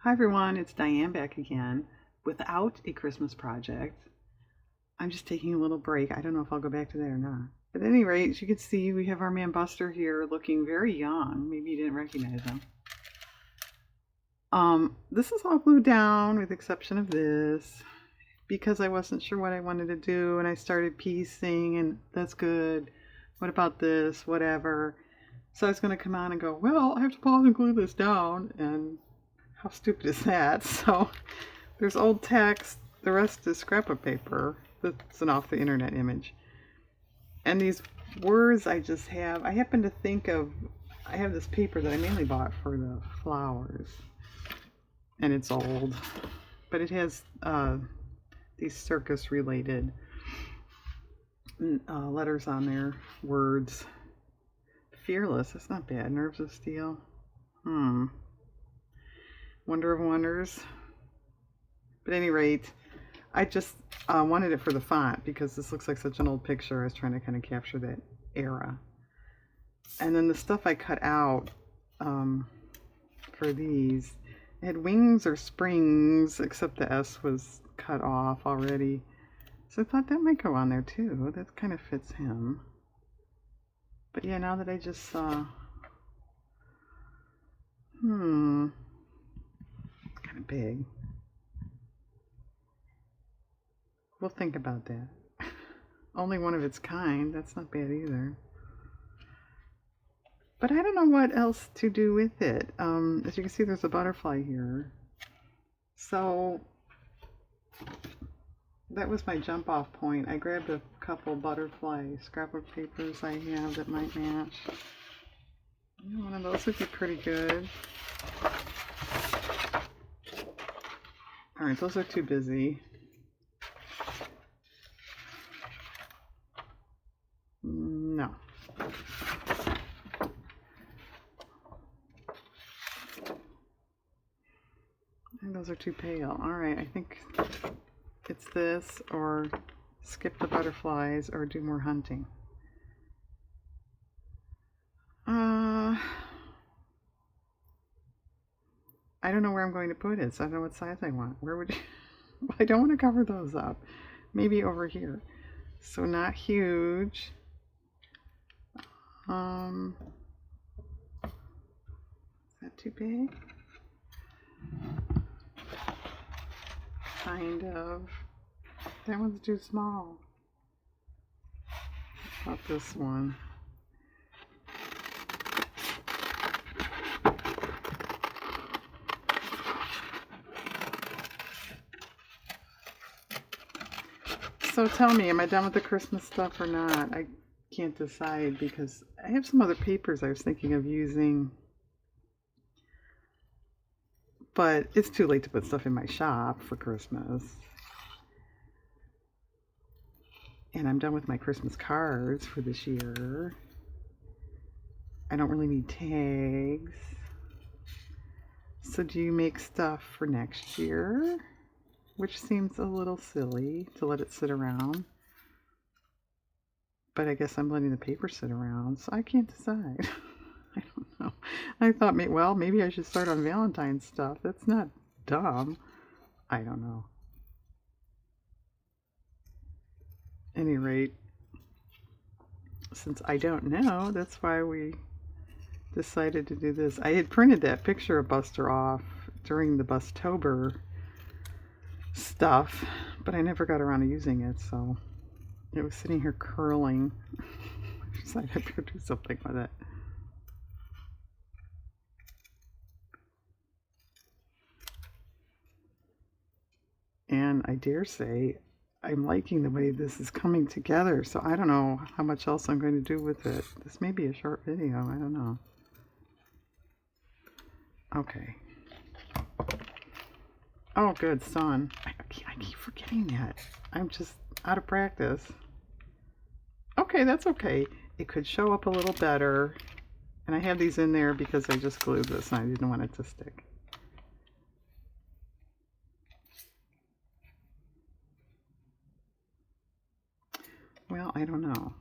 Hi everyone, it's Diane back again without a Christmas project. I'm just taking a little break. I don't know if I'll go back to that or not. At any rate, as you can see, we have our man Buster here looking very young. Maybe you didn't recognize him. This is all glued down with the exception of this because I wasn't sure what I wanted to do and I started piecing and that's good. What about this? Whatever. So I was going to come on and go, well, I have to pause and glue this down, and how stupid is that? So there's old text, the rest is scrapbook paper. That's an off the internet image. And these words I just have, I happen to think of, I have this paper that I mainly bought for the flowers. And it's old. But it has these circus related letters on there, words. Fearless, that's not bad. Nerves of steel. Wonder of wonders. But at any rate, I just wanted it for the font because this looks like such an old picture. I was trying to kind of capture that era. And then the stuff I cut out for these, it had wings or springs, except the S was cut off already. So I thought that might go on there too. That kind of fits him. But yeah, now that I just saw, kind of big. We'll think about that. Only one of its kind. That's not bad either. But I don't know what else to do with it. As you can see, there's a butterfly here. So that was my jump off point. I grabbed a couple butterfly scrapbook papers I have that might match. One of those would be pretty good. Alright, those are too busy. No. I think those are too pale. Alright, I think it's this, or skip the butterflies, or do more hunting. I don't know where I'm going to put it, so I don't know what size I want. Where would you... I don't want to cover those up. Maybe over here. So not huge. Is that too big? Kind of. That one's too small. How about this one? So tell me, am I done with the Christmas stuff or not? I can't decide because I have some other papers I was thinking of using. But it's too late to put stuff in my shop for Christmas. And I'm done with my Christmas cards for this year. I don't really need tags. So do you make stuff for next year? Which seems a little silly to let it sit around. But I guess I'm letting the paper sit around, so I can't decide. I don't know. I thought, well, maybe I should start on Valentine's stuff. That's not dumb. I don't know. At any rate, since I don't know, that's why we decided to do this. I had printed that picture of Buster off during the Bustober stuff, but I never got around to using it, so it was sitting here curling. I decided I better do something with it. And I dare say I'm liking the way this is coming together, so I don't know how much else I'm going to do with it. This may be a short video, I don't know. Okay. Oh, good, sun. I keep forgetting that. I'm just out of practice. Okay, that's okay. It could show up a little better. And I have these in there because I just glued this and I didn't want it to stick. Well, I don't know.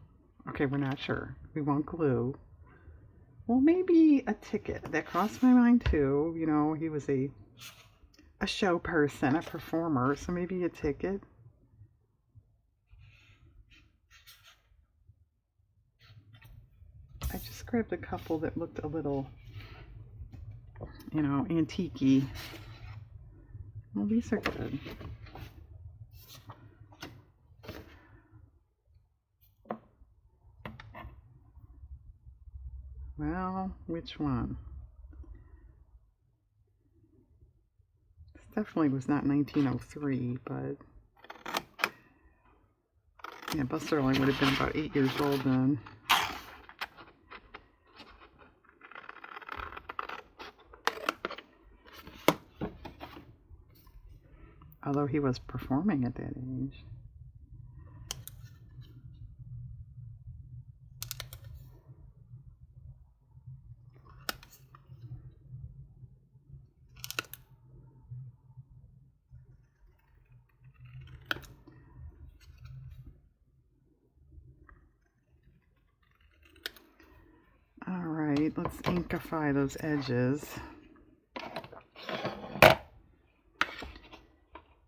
Okay, we're not sure. We won't glue. Well, maybe a ticket. That crossed my mind too. You know, he was a a show person, a performer, so maybe a ticket. I just grabbed a couple that looked a little, you know, antique-y. Well, these are good. Well, which one? This definitely was not 1903, but yeah, Buster only would have been about 8 years old then. Although he was performing at that age. Alright, let's inkify those edges.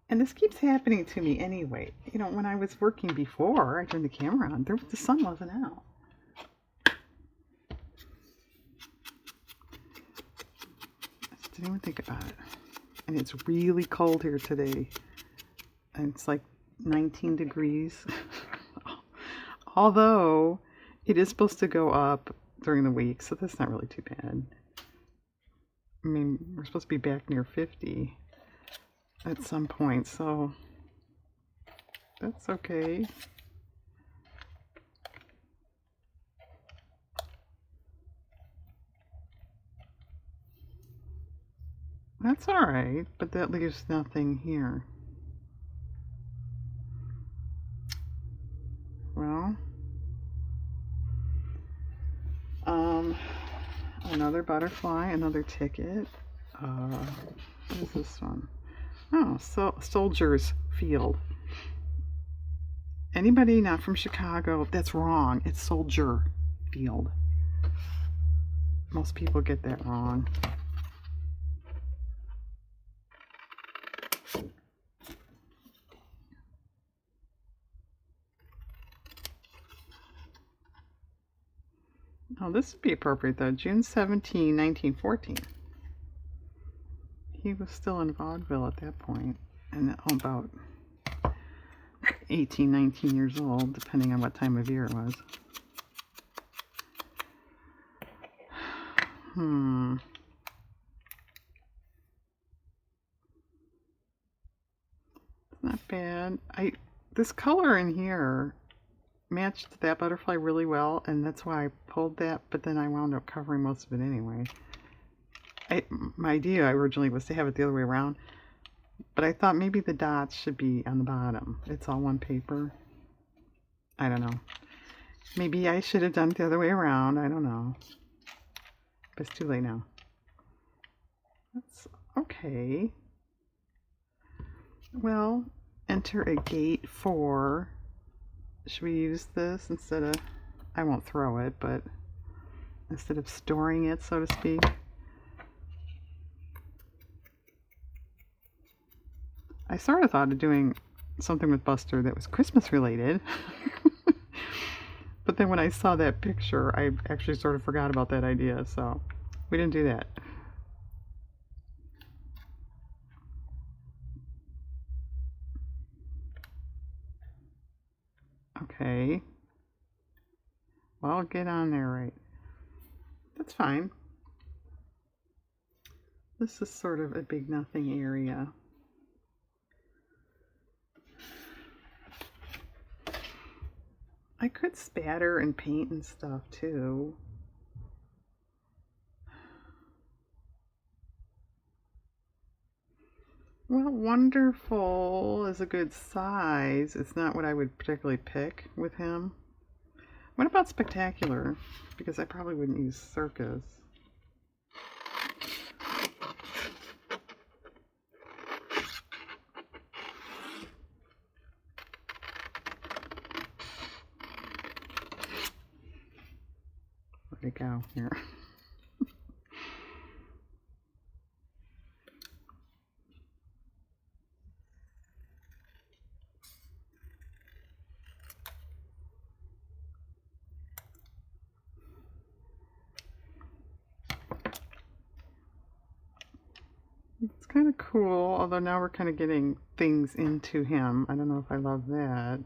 And this keeps happening to me anyway. You know, when I was working before I turned the camera on, the sun wasn't out. I didn't even think about it. And it's really cold here today. And it's like 19 degrees. Although it is supposed to go up during the week, so that's not really too bad. I mean, we're supposed to be back near 50 at some point, so that's okay. That's all right, but that leaves nothing here. Well, another butterfly, another ticket. What is this one? Oh, so Soldier's Field. Anybody not from Chicago, that's wrong. It's Soldier Field. Most people get that wrong. Oh, this would be appropriate though. June 17, 1914. He was still in vaudeville at that point, and about 18, 19 years old, depending on what time of year it was. It's not bad. This color in here matched that butterfly really well, and that's why I pulled that, but then I wound up covering most of it anyway. My idea originally was to have it the other way around, but I thought maybe the dots should be on the bottom. It's all one paper. I don't know. Maybe I should have done it the other way around. I don't know. But it's too late now. That's okay. Well, enter a gate 4. Should we use this instead of, I won't throw it, but instead of storing it, so to speak? I sort of thought of doing something with Buster that was Christmas related. But then when I saw that picture, I actually sort of forgot about that idea, so we didn't do that. Okay. Well, get on there, right? That's fine. This is sort of a big nothing area. I could spatter and paint and stuff too. Well, wonderful is a good size. It's not what I would particularly pick with him. What about spectacular? Because I probably wouldn't use circus. Where'd it go? Here. It's kind of cool, although now we're kind of getting things into him. I don't know if I love that.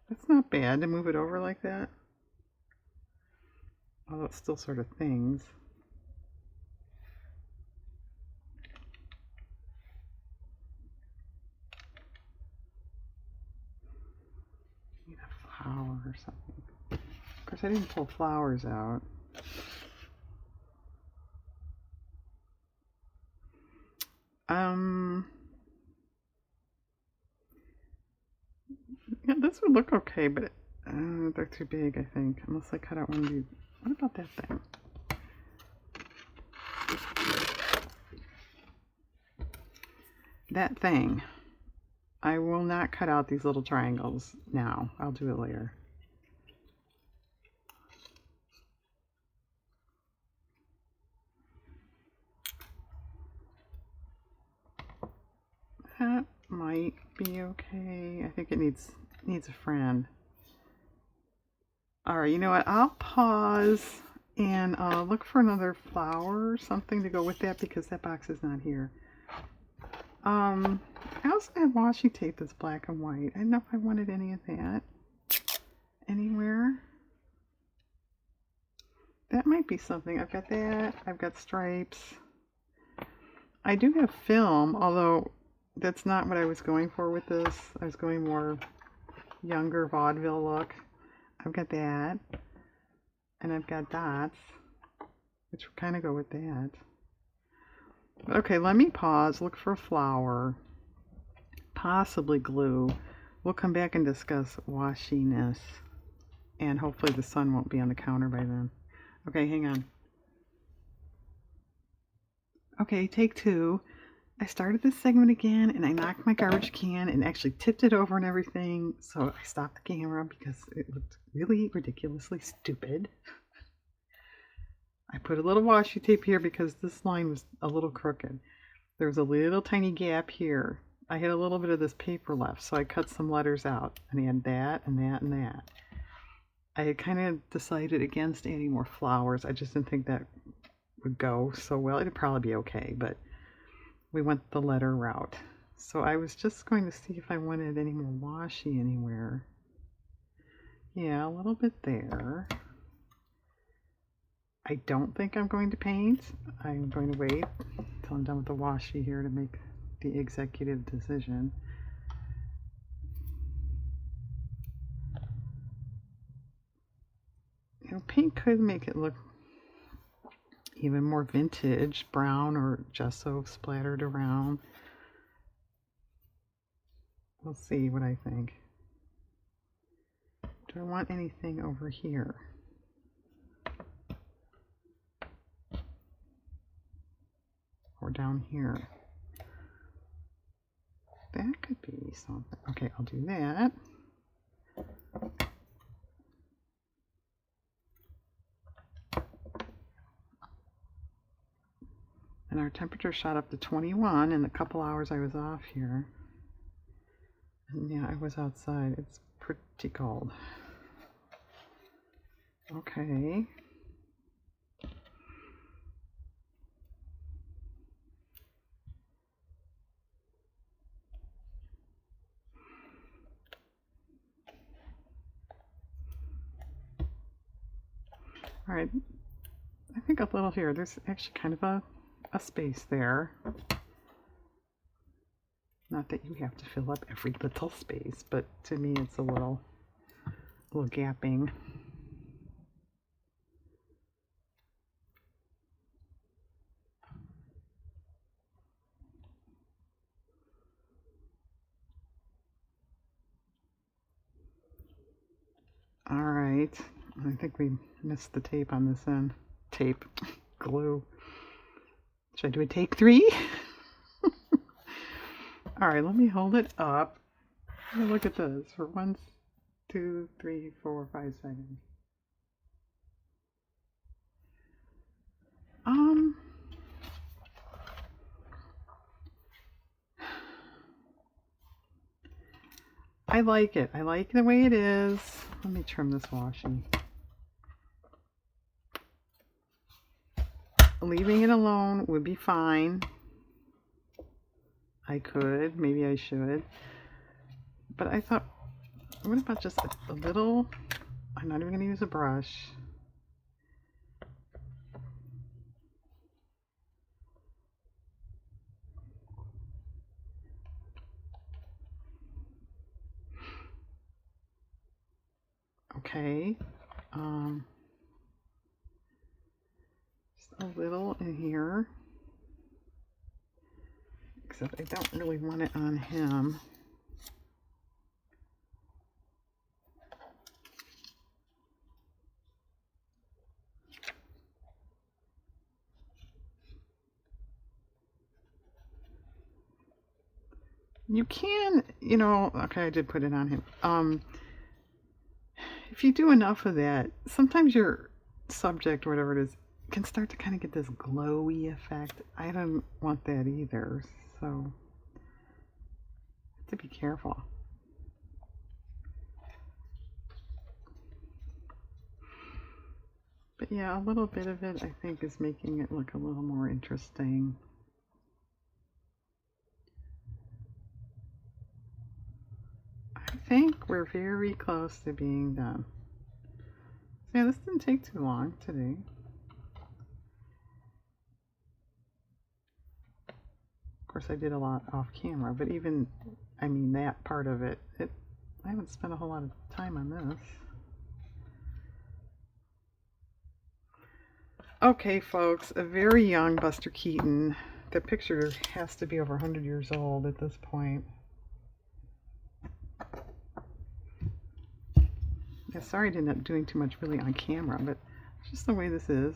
That's not bad to move it over like that. Although it's still sort of things. Need a flower or something. Of course, I didn't pull flowers out. Yeah, this would look okay, but they're too big, I think. Unless I cut out one of these. What about that thing? That thing. I will not cut out these little triangles now. I'll do it later. That might be okay. I think it needs a friend. All right, you know what? I'll pause and look for another flower or something to go with that because that box is not here. I also have washi tape that's black and white. I don't know if I wanted any of that anywhere. That might be something. I've got that. I've got stripes. I do have film, although that's not what I was going for with this. I was going more younger vaudeville look. I've got that. And I've got dots, which will kind of go with that. Okay, let me pause, look for a flower, possibly glue. We'll come back and discuss washiness. And hopefully the sun won't be on the counter by then. Okay, hang on. Okay, take two. I started this segment again and I knocked my garbage can and actually tipped it over and everything. So I stopped the camera because it looked really ridiculously stupid. I put a little washi tape here because this line was a little crooked. There was a little tiny gap here. I had a little bit of this paper left, so I cut some letters out and add that and that and that. I had kind of decided against adding more flowers. I just didn't think that would go so well. It'd probably be okay, but we went the letter route. So I was just going to see if I wanted any more washi anywhere. Yeah, a little bit there. I don't think I'm going to paint. I'm going to wait until I'm done with the washi here to make the executive decision. You know, paint could make it look even more vintage, brown or gesso splattered around. We'll see what I think. Do I want anything over here? Or down here? That could be something. Okay, I'll do that. And our temperature shot up to 21 in a couple hours I was off here. And yeah, I was outside. It's pretty cold. Okay. All right. I think a little here. There's actually kind of a space there. Not that you have to fill up every little space, but to me it's a little gapping. All right. I think we missed the tape on this end. Tape. Glue. Should I do a take 3? All right, let me hold it up. Look at this for 1, 2, 3, 4, 5 seconds. I like it. I like the way it is. Let me trim this washi. leaving it alone would be fine. I could, maybe I should. But I thought, what about just a little? I'm not even going to use a brush. Okay. Just a little in here. Except I don't really want it on him. You can, you know, okay, I did put it on him. If you do enough of that, sometimes your subject, whatever it is, can start to kind of get this glowy effect. I don't want that either, so have to be careful. But yeah, a little bit of it, I think, is making it look a little more interesting. I think we're very close to being done. So yeah, this didn't take too long today. Of course, I did a lot off camera, but even, I mean, that part of it, I haven't spent a whole lot of time on this. Okay, folks, a very young Buster Keaton. The picture has to be over 100 years old at this point. Yeah, sorry I didn't end up doing too much really on camera, but it's just the way this is.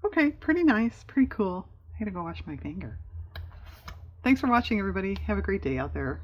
Okay, pretty nice, pretty cool. I gotta go wash my finger. Thanks for watching, everybody. Have a great day out there.